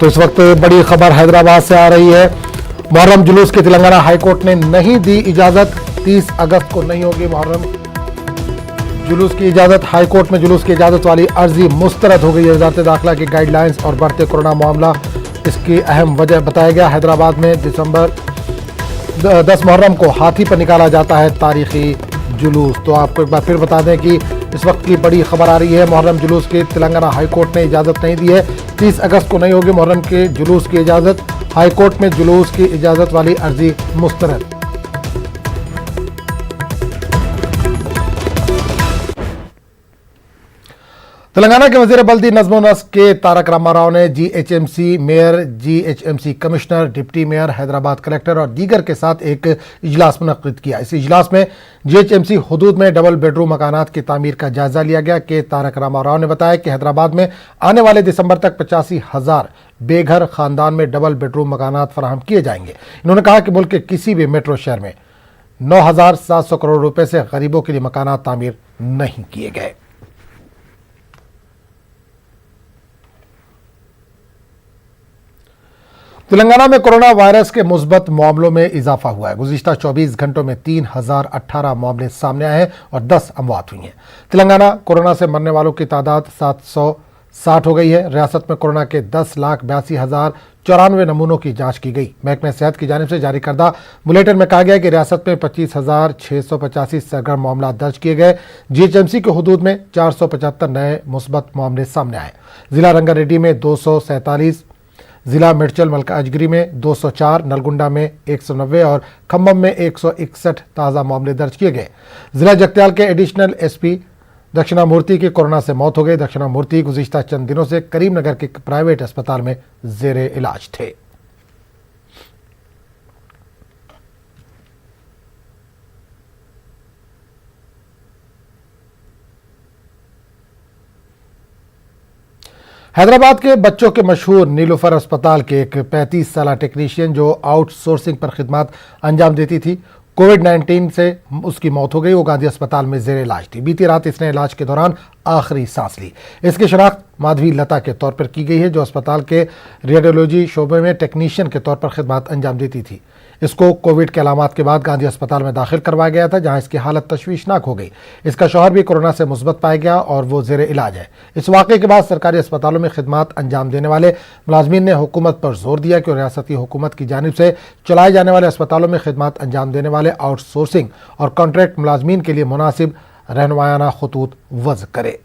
तो इस वक्त बड़ी खबर हैदराबाद से आ रही है। मुहर्रम जुलूस की तेलंगाना हाईकोर्ट ने नहीं दी इजाजत। 30 अगस्त को नहीं होगी मुहर्रम जुलूस की इजाजत। हाईकोर्ट में जुलूस की इजाजत वाली अर्जी मुस्तरद हो गई है। वजारत दाखिला की गाइडलाइंस और बढ़ते कोरोना मामला इसकी अहम वजह बताया गया। हैदराबाद में दिसंबर 10 मुहर्रम को हाथी पर निकाला जाता है तारीखी जुलूस। तो आपको एक बार फिर बता दें कि इस वक्त की बड़ी खबर आ रही है। मुहर्रम जुलूस की तेलंगाना हाईकोर्ट ने इजाज़त नहीं दी है। 30 अगस्त को नहीं होगी मुहर्रम के जुलूस की इजाज़त। हाईकोर्ट में जुलूस की इजाज़त वाली अर्जी मुस्तरद। तेलंगाना के वजीर बल्दी नज़्म व नस्क के तारक रामाराव ने GHMC mayor, GHMC commissioner, deputy mayor, Hyderabad collector और दीगर के साथ एक इजलास मुनक्किद किया। इस इजलास में जीएचएमसी हुदूद में डबल बेडरूम मकानात की तामीर का जायजा लिया गया। के तारक रामाराव ने बताया कि हैदराबाद में आने वाले दिसंबर तक 85,000 बेघर खानदान में डबल बेडरूम मकानात फराहम किए जाएंगे। इन्होंने कहा कि मुल्क के किसी भी मेट्रो शहर में 9,700 करोड़ रुपए से गरीबों के लिए मकानात तामीर नहीं किए गए। तेलंगाना में कोरोना वायरस के मुस्बत मामलों में इजाफा हुआ है। गुज़िश्ता 24 घंटों में 3,018 मामले सामने आए हैं और 10 अमवात हुई हैं। तेलंगाना कोरोना से मरने वालों की तादाद 760 हो गई है। रियासत में कोरोना के 10,82,094 नमूनों की जांच की गई। महकमे सेहत की जानिब से जारी करदा बुलेटिन में कहा गया कि रियासत में 25,685 सरगर्म मामला दर्ज किए गए। जीएचएमसी के हुदूद में 475 नए मुस्बत मामले सामने आए। जिला रंगारेड्डी में 247, जिला मिर्चल मलकाजगिरी में 204, नलगुंडा में 190 और खम्बम में 161 ताज़ा मामले दर्ज किए गए। जिला जगत्याल के एडिशनल एसपी दक्षिणामूर्ति की कोरोना से मौत हो गई। दक्षिणामूर्ति गुज़िश्ता चंद दिनों से करीमनगर के प्राइवेट अस्पताल में जेरे इलाज थे। हैदराबाद के बच्चों के मशहूर नीलूफर अस्पताल के एक 35 साला टेक्नीशियन जो आउटसोर्सिंग पर खिदमत अंजाम देती थी, कोविड-19 से उसकी मौत हो गई। वो गांधी अस्पताल में जेर इलाज थी। बीती रात इसने इलाज के दौरान आखिरी सांस ली। इसकी शनाख्त माधवी लता के तौर पर की गई है, जो अस्पताल के रेडियोलॉजी शोबे में टेक्नीशियन के तौर पर खिदमत अंजाम देती थी। इसको कोविड के अलामात के बाद गांधी अस्पताल में दाखिल करवाया गया था, जहां इसकी हालत तशवीशनाक हो गई। इसका शौहर भी कोरोना से मुस्बत पाया गया और वो जेर इलाज है। इस वाक़े के बाद सरकारी अस्पतालों में खिदमत अंजाम देने वाले मुलाजमीन ने हुकूमत पर जोर दिया कि रियासती हुकूमत की जानिब से चलाए जाने वाले अस्पतालों में खिदमत अंजाम देने वाले आउटसोर्सिंग और कॉन्ट्रैक्ट मुलाजमीन के लिए मुनासिब रहनुमायाना खतूत वज़ करे।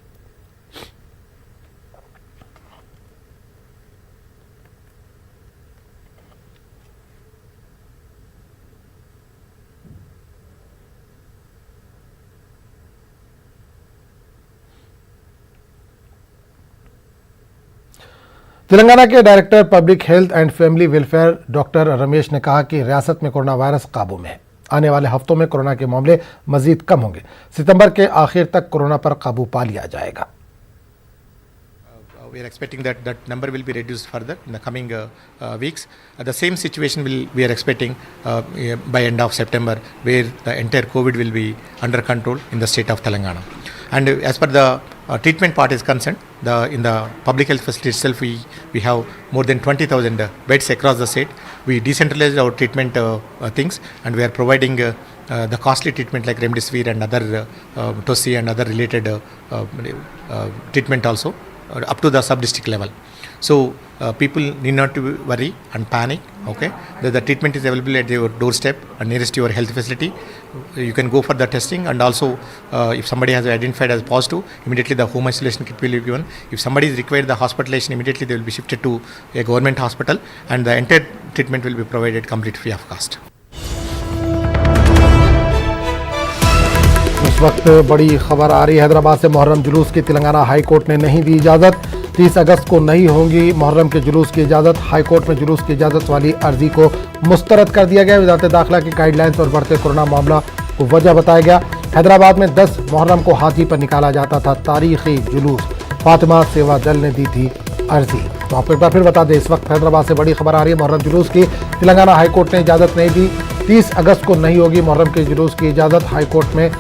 तेलंगाना के director public health and family welfare doctor Ramesh ने कहा कि रियासत में कोरोना वायरस काबू में है। आने वाले हफ्तों में कोरोना के मामले मजीद कम होंगे। सितंबर के आखिर तक कोरोना पर काबू पा लिया जाएगा। We are expecting that number will be reduced further in the coming weeks. The same situation we are expecting by end of September, where the entire COVID will be under control in the state of Telangana. And as per the treatment part is concerned, in the public health facility itself, we have more than 20,000 beds across the state. We decentralized our treatment things, and we are providing the costly treatment like remdesivir and other tosi and other related treatment also up to the sub-district level. So people need not to worry and panic. Okay, the treatment is available at your doorstep and nearest to your health facility. You can go for the testing, and also if somebody has identified as positive, immediately the home isolation kit will be given. If somebody is required the hospitalization, immediately they will be shifted to a government hospital, and the entire treatment will be provided complete free of cost. इस वक्त बड़ी खबर आ रही है हैदराबाद से। मुहर्रम जुलूस की Telangana high court ने नहीं दी इजाज़त। 30 अगस्त को नहीं होगी मुहर्रम के जुलूस की इजाज़त। हाई कोर्ट में जुलूस की इजाज़त वाली अर्जी को मुस्तरद कर दिया गया। वजारत दाखिला की गाइडलाइंस और बढ़ते कोरोना मामला को वजह बताया गया। हैदराबाद में 10 मुहर्रम को हाथी पर निकाला जाता था तारीखी जुलूस। फातिमा सेवा दल ने दी थी अर्जी। तो आपको एक बार फिर बता दें, इस वक्त हैदराबाद से बड़ी खबर आ रही है। मुहर्रम जुलूस की तेलंगाना हाई कोर्ट ने इजाज़त नहीं दी। 30 अगस्त को नहीं होगी मुहर्रम के जुलूस की इजाज़त। हाई कोर्ट में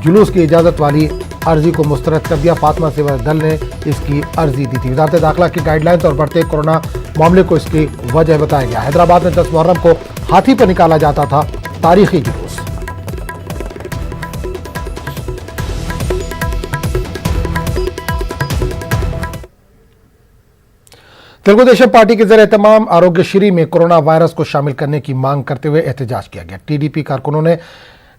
जुलूस की इजाज़त वाली अर्जी को मुस्तरद कर दिया। फातिमा सेवा दल ने इसकी अर्जी दी थी। वजारत दाखिला की गाइडलाइंस और बढ़ते कोरोना मामले को इसकी वजह बताया गया। हैदराबाद में 10 मुहर्रम को हाथी पर निकाला जाता था तारीखी जुलूस। तेलुगु देशम पार्टी के ज़रिए तमाम आरोग्यश्री में कोरोना वायरस को शामिल करने की मांग करते हुए एहतजाज किया गया। टीडीपी कारकुनों ने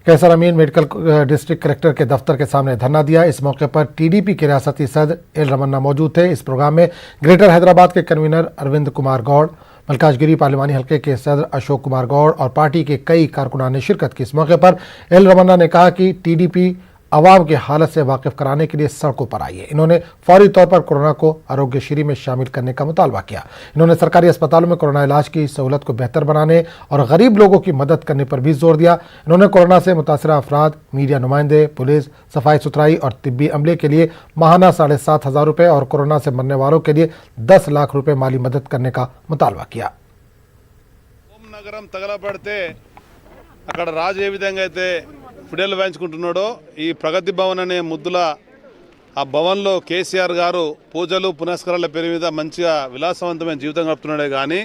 कैसर अमीन मेडिकल डिस्ट्रिक्ट कलेक्टर के दफ्तर के सामने धरना दिया। इस मौके पर टीडीपी के रियासती सदर एल रमन्ना मौजूद थे। इस प्रोग्राम में ग्रेटर हैदराबाद के कन्वीनर अरविंद कुमार गौड़, मलकाजगिरी पार्लिमानी हल्के के सदर अशोक कुमार गौड़ और पार्टी के कई कारकुनान ने शिरकत की। इस मौके पर एल रमन्ना ने कहा कि टीडीपी अवाम के हालत से वाकिफ कराने के लिए सड़कों पर आई है। इन्होंने फौरी तौर पर कोरोना को आरोग्यश्री में शामिल करने का मुतालबा किया। इन्होंने सरकारी अस्पतालों में कोरोना इलाज की सहूलत को बेहतर बनाने और गरीब लोगों की मदद करने पर भी जोर दिया। इन्होंने कोरोना से मुतासरा अफराद, मीडिया नुमाइंदे, पुलिस, सफाई सुथराई और तिब्बी अमले के लिए माहाना 7,500 रुपये और कोरोना से मरने वालों के लिए 10 लाख रुपये माली मदद करने का मुतालबा किया। నగరం తగలబడితే అక్కడ రాజు ఏ విధంగా అయితే ఫిడెల్ వాయించుకుంటున్నాడో ఈ ప్రగతి భవన్ అనే ముద్దుల ఆ భవన్లో కేసీఆర్ గారు పూజలు పునస్కారాల పేరు మీద మంచిగా విలాసవంతమైన జీవితం గడుపుతున్నాడే కానీ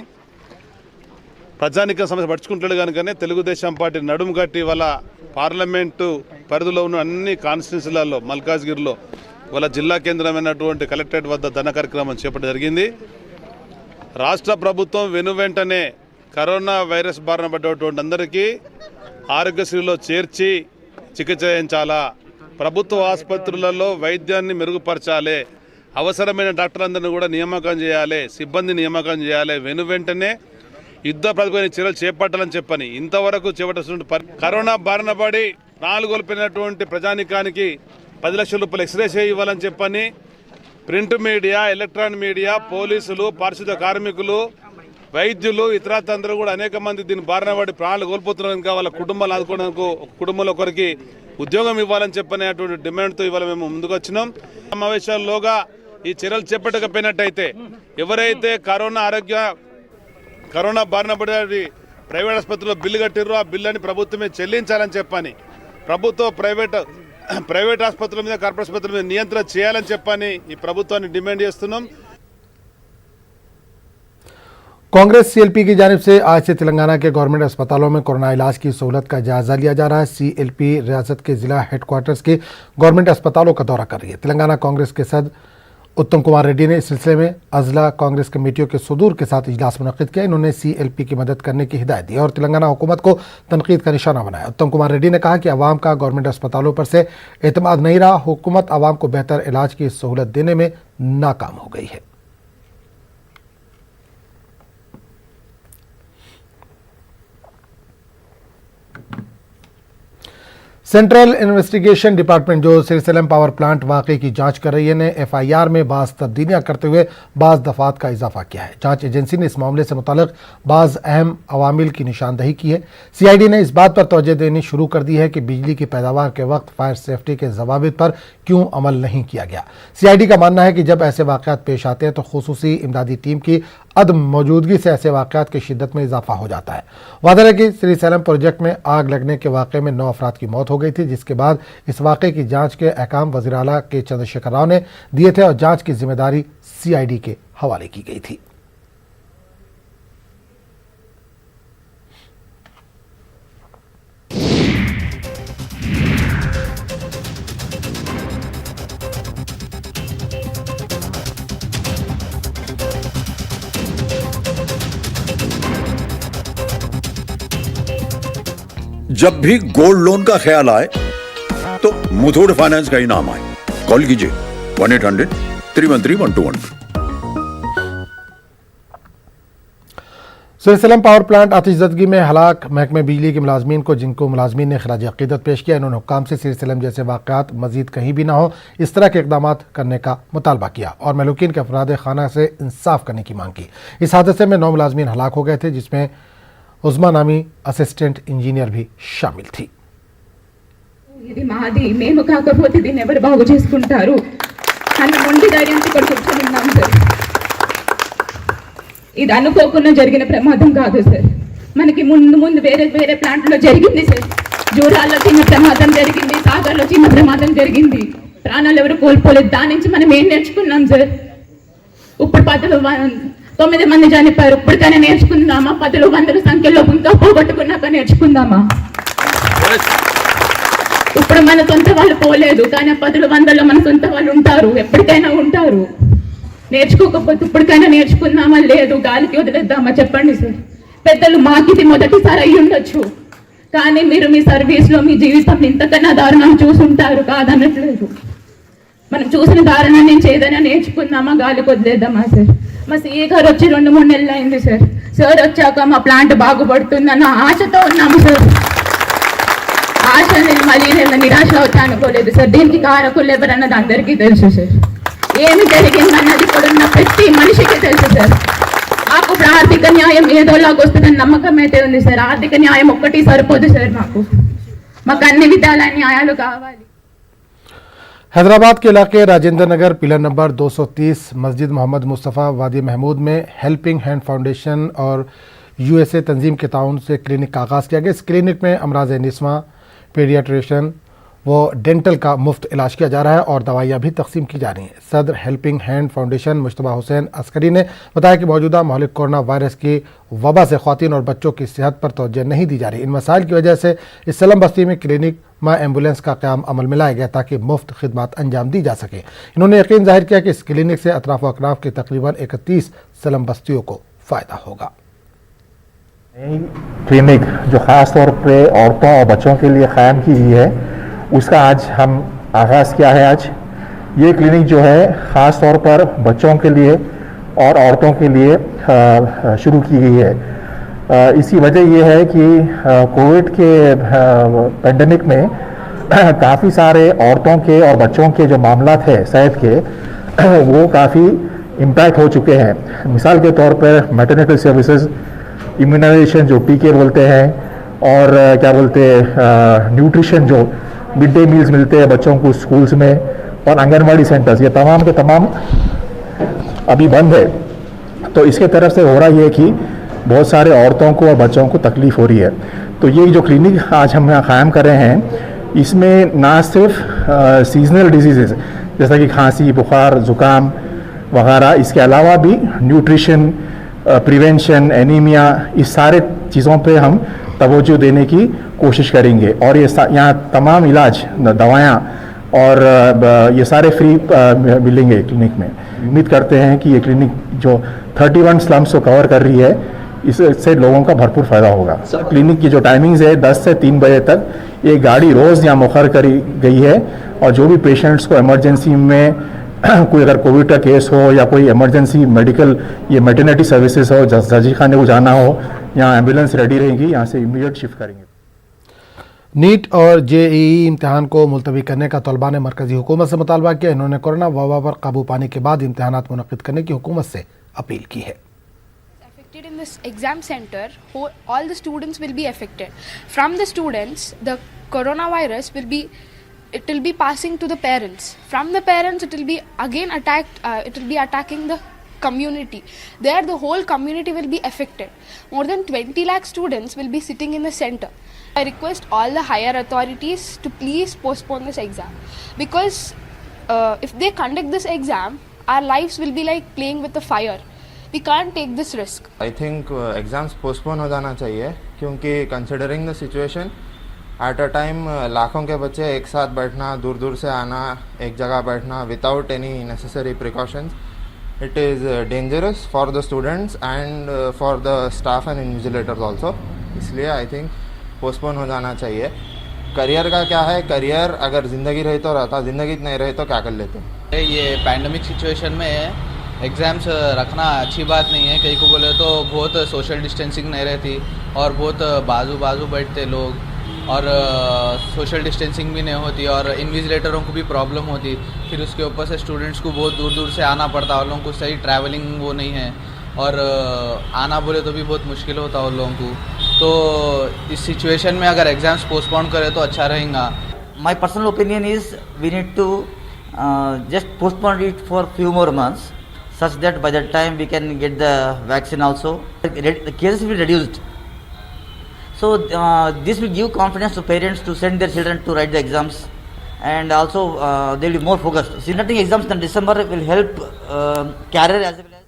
ప్రజానిక సమస్య పడుచుకుంటాడు కనుకనే తెలుగుదేశం పార్టీ నడుము కట్టి వాళ్ళ పార్లమెంటు పరిధిలో ఉన్న అన్ని కాన్స్టిట్యున్సీలలో మల్కాజ్గిరిలో వాళ్ళ జిల్లా కేంద్రమైనటువంటి కలెక్టరేట్ వద్ద ధన కార్యక్రమం చేపట్టడం జరిగింది। రాష్ట్ర ప్రభుత్వం వెనువెంటనే కరోనా వైరస్ బారిన పడ్డటువంటి అందరికీ ఆరోగ్యశ్రీలో చేర్చి చికిత్స చేయించాలా, ప్రభుత్వ ఆసుపత్రులలో వైద్యాన్ని మెరుగుపరచాలి, అవసరమైన డాక్టర్లందరినీ కూడా నియామకం చేయాలి, సిబ్బంది నియామకం చేయాలి, వెనువెంటనే యుద్ధ ప్రతిపదిన చర్యలు చేపట్టాలని చెప్పని ఇంతవరకు చేపట్టాల్సిన కరోనా బారిన పడి నాలుగొల్పినటువంటి ప్రజానికానికి 10 లక్షల రూపాయలు ఎక్స్రే ఇవ్వాలని చెప్పని ప్రింట్ మీడియా, ఎలక్ట్రానిక్ మీడియా, పోలీసులు, పారిశుద్ధ కార్మికులు, వైద్యులు, ఇతరత్రందరూ కూడా అనేక మంది దీని బారిన పడి ప్రాణాలు కోల్పోతున్నారు కనుక వాళ్ళ కుటుంబాలు ఆదుకోవడానికి కుటుంబంలో ఒకరికి ఉద్యోగం ఇవ్వాలని చెప్పనేటువంటి డిమాండ్తో ఇవాళ మేము ముందుకు వచ్చినాం। సమావేశాల్లోగా ఈ చర్యలు చేపట్టకపోయినట్టయితే ఎవరైతే కరోనా బారిన పడి ప్రైవేట్ ఆసుపత్రిలో బిల్లు కట్టిర్రో ఆ బిల్లుని ప్రభుత్వమే చెల్లించాలని చెప్పని ప్రభుత్వ ప్రైవేట్ ఆసుపత్రుల మీద, కార్పొరేట్ ఆసుపత్రుల మీద నియంత్రణ చేయాలని చెప్పని ఈ ప్రభుత్వాన్ని డిమాండ్ చేస్తున్నాం। कांग्रेस सीएलपी की जानिब से आज से तेलंगाना के गवर्नमेंट अस्पतालों में कोरोना इलाज की सहूलत का जायजा लिया जा रहा है। सीएलपी रियासत के जिला हेडक्वार्टर्स के गवर्नमेंट अस्पतालों का दौरा कर रही है। तेलंगाना कांग्रेस के सदर उत्तम कुमार रेड्डी ने इस सिलसिले में अजला कांग्रेस कमेटियों के सदूर के साथ इजलास मुनक्किद किया। इन्होंने सीएलपी की मदद करने की हिदायत दी और तेलंगाना हुकूमत को तनकीद का निशाना बनाया। उत्तम कुमार रेड्डी ने कहा कि अवाम का गवर्नमेंट अस्पतालों पर से एतमाद नहीं रहा, हुकूमत अवाम को बेहतर इलाज की सहूलत देने में नाकाम हो गई है। सेंट्रल इन्वेस्टिगेशन डिपार्टमेंट जो सिरसलम पावर प्लांट वाकये की जांच कर रही है ने एफआईआर में बाज़ तब्दीलियां करते हुए बाज़ दफात का इजाफा किया है। जांच एजेंसी ने इस मामले से मुताल्लिक बाज़ अहम अवामिल की निशानदही की है। सीआईडी ने इस बात पर तवज्जो देनी शुरू कर दी है कि बिजली की पैदावार के वक्त फायर सेफ्टी के जवाबित पर क्यों अमल नहीं किया गया। सीआईडी का मानना है कि जब ऐसे वाक़यात पेश आते हैं तो खुसूसी इमदादी टीम की अदम मौजूदगी से ऐसे वाक़यात की शिद्दत में इजाफा हो जाता है। वादे है कि श्रीसैलम प्रोजेक्ट में आग लगने के वाक़े में 9 अफराद की मौत हो गई थी, जिसके बाद इस वाक़े की जांच के अहकाम वज़ीर आला के चंद्रशेखर राव ने दिए थे और जांच की जिम्मेदारी सीआईडी के हवाले की गई थी। जब भी गोल्ड लोन का ख्याल आए तो मुथूट फाइनेंस का ही नाम आए। कॉल कीजिए 1-800-313-1212। सिरसलम पावर प्लांट आतिशज़दगी में हलाक महकमे बिजली के मुलाजमीन को, जिनको मुलाजमीन ने खराज अक़ीदत पेश किया, इन्होंने हुक्काम से सिरसलम जैसे वाक़यात मजीद कहीं भी ना हो इस तरह के इक़दाम करने का मुतालबा किया और महलूकीन के अफराद खाना से इंसाफ करने की मांग की। इस हादसे में 9 मुलाजमीन हलाक हो गए थे, जिसमें उस्मा नामी असिस्टेंट इंजीनियर भी शामिल थी। ఇది మాది, మేము కాకపోతే దీన్ని ఎవరు బాగు చేసుకుంటారు అన్న మొండి ధైర్యంతో ఇక్కడ కూర్చొని ఉన్నాం సార్। ఇది అనుకోకుండా జరిగిన ప్రమాదం కాదు సార్, మనకి ముందు వేరే ప్లాంట్లో జరిగింది సార్। జూరాల్లో చిన్న ప్రమాదం జరిగింది, సాగర్లో చిన్న ప్రమాదం జరిగింది, ప్రాణాలు ఎవరు కోల్పోలేదు। దాని నుంచి మనం ఏం నేర్చుకున్నాం సార్? ఇప్పుడు 9 మంది చనిపోయారు. ఇప్పటికైనా నేర్చుకుందామా? 10 వందల సంఖ్యలో ఇంకా పోగొట్టుకున్నాక నేర్చుకుందామా? ఇప్పుడు మన సొంత వాళ్ళు పోలేదు, కానీ 10 వందల మన సొంత వాళ్ళు ఉంటారు, ఎప్పటికైనా ఉంటారు. నేర్చుకోకపోతే ఇప్పటికైనా నేర్చుకుందామా? లేదు, గాలికి వదిలేద్దామా? చెప్పండి సార్. పెద్దలు మాకు ఇది మొదటిసారి అయ్యి ఉండొచ్చు, కానీ మీరు మీ సర్వీస్లో మీ జీవితం ఇంతకన్నా దారుణం చూసుంటారు, కాదనట్లేదు. మనం చూసిన దారుణం నుంచి ఏదైనా నేర్చుకుందామా? గాలికి వదిలేద్దామా సార్? మా సిఏ గారు వచ్చి 2-3 నెలలు అయింది సార్. సార్ వచ్చాక మా ప్లాంట్ బాగుపడుతుందన్న ఆశతో ఉన్నాము సార్. ఆశ నేను మళ్ళీ నిరాశ అవుతా అనుకోలేదు సార్. దీనికి కారకులు ఎవరన్నది అందరికీ తెలుసు సార్. ఏమి జరిగిందన్నది కూడా ఉన్న ప్రతి మనిషికి తెలుసు సార్. మాకు ఆర్థిక న్యాయం ఏదోలాగా వస్తుందని నమ్మకం అయితే ఉంది సార్. ఆర్థిక న్యాయం ఒక్కటి సరిపోదు సార్. మాకు అన్ని విధాల న్యాయాలు కావాలి. हैदराबाद के इलाके राजेंद्र नगर पिलर नंबर 230 मस्जिद मोहम्मद मुस्तफ़ा वादी महमूद में हेल्पिंग हैंड फाउंडेशन और यूएसए तंजीम के ताउन से क्लिनिक का आगाज़ किया गया। इस क्लिनिक में अमराज निस्वा, पीडियाट्रिशियन व डेंटल का मुफ्त इलाज किया जा रहा है और दवाइयाँ भी तकसीम की जा रही हैं। सदर helping hand foundation Mushtaba Hussain Askari ने बताया कि मौजूदा मौलिक कोरोना वायरस की वबा से ख़वातीन और बच्चों की सेहत पर तवज्जो नहीं दी जा रही। इन मसाइल की वजह से इस सलम बस्ती में क्लिनिक माँ एम्बुलेंस का क़याम अमल में लाया गया ताकि मुफ्त खिदमत अंजाम दी जा सके। इन्होंने यकीन जाहिर किया कि इस क्लिनिक से अतराफ़ व अकनाफ की तकरीबन 31 सलम बस्तियों को फ़ायदा होगा। क्लिनिक जो ख़ास तौर पे औरतों और बच्चों के लिए क़ायम की गई है, उसका आज हम आगाज़ किया है। आज ये क्लिनिक जो है ख़ास तौर पर बच्चों के लिए और औरतों के लिए शुरू की गई है। इसकी वजह ये है कि कोविड के पेंडेमिक में काफ़ी सारे औरतों के और बच्चों के जो मामला थे सेहत के वो काफ़ी इम्पैक्ट हो चुके हैं। मिसाल के तौर पर मैटरनिटी सर्विसेज, इम्यूनाइजेशन जो पीके बोलते हैं, और क्या बोलते हैं न्यूट्रिशन जो मिड डे मील्स मिलते हैं बच्चों को स्कूल्स में, और आंगनवाड़ी सेंटर्स, ये तमाम के तमाम अभी बंद है। तो इसके तरफ से हो रहा ये है कि बहुत सारे औरतों को और बच्चों को तकलीफ़ हो रही है। तो ये जो क्लिनिक आज हम यहाँ क़ायम कर रहे हैं, इसमें ना सिर्फ सीजनल डिजीज़ जैसा कि खांसी, बुखार, ज़ुकाम वगैरह, इसके अलावा भी न्यूट्रिशन, प्रिवेंशन, एनीमिया, इस सारे चीज़ों पे हम तवज्जो देने की कोशिश करेंगे। और ये यहाँ तमाम इलाज, दवायाँ और ये सारे फ्री मिलेंगे क्लिनिक में। उम्मीद करते हैं कि ये क्लिनिक जो 31 स्लम्स को कवर कर रही है, इससे लोगों का भरपूर फ़ायदा होगा। क्लिनिक की जो टाइमिंग्स है 10 से 3 बजे तक ये गाड़ी रोज़ यहाँ मुखर करी गई है, और जो भी पेशेंट्स को इमरजेंसी में कोई अगर कोविड का केस हो या कोई इमरजेंसी मेडिकल ये मैटरनिटी सर्विसेज हो, सर्जरी खाने को जाना हो, यहाँ एम्बुलेंस रेडी रहेगी, यहाँ से इमीडिएट शिफ्ट करेंगे। नीट और जेईई इम्तिहान को मुलतवी करने का तलबा ने मरकज़ी हुकूमत से मुतालबा किया। इन्होंने कोरोना वबा पर काबू पाने के बाद इम्तिहानात मुनक़्क़िद करने की हुकूमत से अपील की है। In this exam center, all the students will be affected. From the students, the coronavirus will be passing to the parents. From the parents, it will be again attacked. It will be attacking the community. There, the whole community will be affected. More than 20 lakh students will be sitting in the center. I request all the higher authorities to please postpone this exam, because if they conduct this exam, our lives will be like playing with the fire. We can't take this risk. I think exams postpone हो जाना चाहिए, क्योंकि considering the situation at a time लाखों के बच्चे एक साथ बैठना, दूर दूर से आना, एक जगह बैठना without any necessary precautions, it is dangerous for the students and for the staff and invigilators also. इसलिए आई थिंक पोस्टपोन हो जाना चाहिए। करियर का क्या है, करियर अगर ज़िंदगी रही तो रहता, ज़िंदगी नहीं रही तो क्या कर लेते। ये पैंडमिक सिचुएशन में एग्ज़ाम्स रखना अच्छी बात नहीं है। कहीं को बोले तो बहुत सोशल डिस्टेंसिंग नहीं रहती, और बहुत बाजू बाजू बैठते लोग, और सोशल डिस्टेंसिंग भी नहीं होती, और इन्विजिलेटरों को भी प्रॉब्लम होती। फिर उसके ऊपर से स्टूडेंट्स को बहुत दूर दूर से आना पड़ता, उन लोगों को सही ट्रैवलिंग वो नहीं है, और आना बोले तो भी बहुत मुश्किल होता उन लोगों को। तो इस सिचुएशन में अगर एग्ज़ाम्स पोस्टपोन करें तो अच्छा रहेगा। My personal opinion is we need to just postpone it for few more months, such that by that time we can get the vaccine also. The cases will be reduced. So this will give confidence to parents to send their children to write the exams, and also they will be more focused. Conducting exams in December will help career as well as.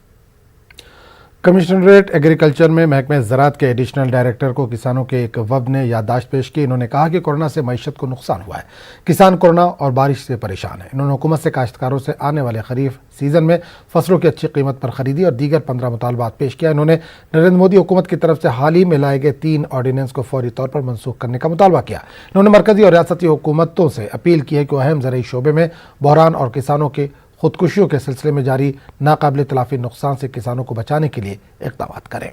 Commissionerate agriculture में महकमे ज़राअत के additional director को किसानों के एक वफ़द ने याददाश्त पेश की। इन्होंने कहा कि कोरोना से मईशत को नुकसान हुआ है, किसान कोरोना और बारिश से परेशान है। इन्होंने हुकूमत से काश्तकारों से आने वाले खरीफ सीज़न में फसलों की अच्छी कीमत पर खरीदी और दीगर 15 मुतालबात पेश किया। इन्होंने नरेंद्र मोदी हुकूमत की तरफ से हाल ही में लाए गए 3 ऑर्डिनेंस को फौरी तौर पर मनसूख करने का मुतालबा किया। इन्होंने मरकजी और रियासती हुकूमतों से अपील की है कि वह अहम ज़रूरी शोबे में बहरान और किसानों के खुदकुशियों के सिलसिले में जारी नाकाबिल तलाफी नुकसान से किसानों को बचाने के लिए इक़दाम करें।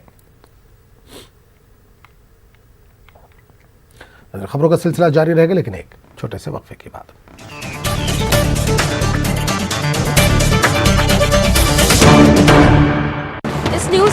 खबरों का सिलसिला जारी रहेगा, लेकिन एक छोटे से वक्फे के बाद।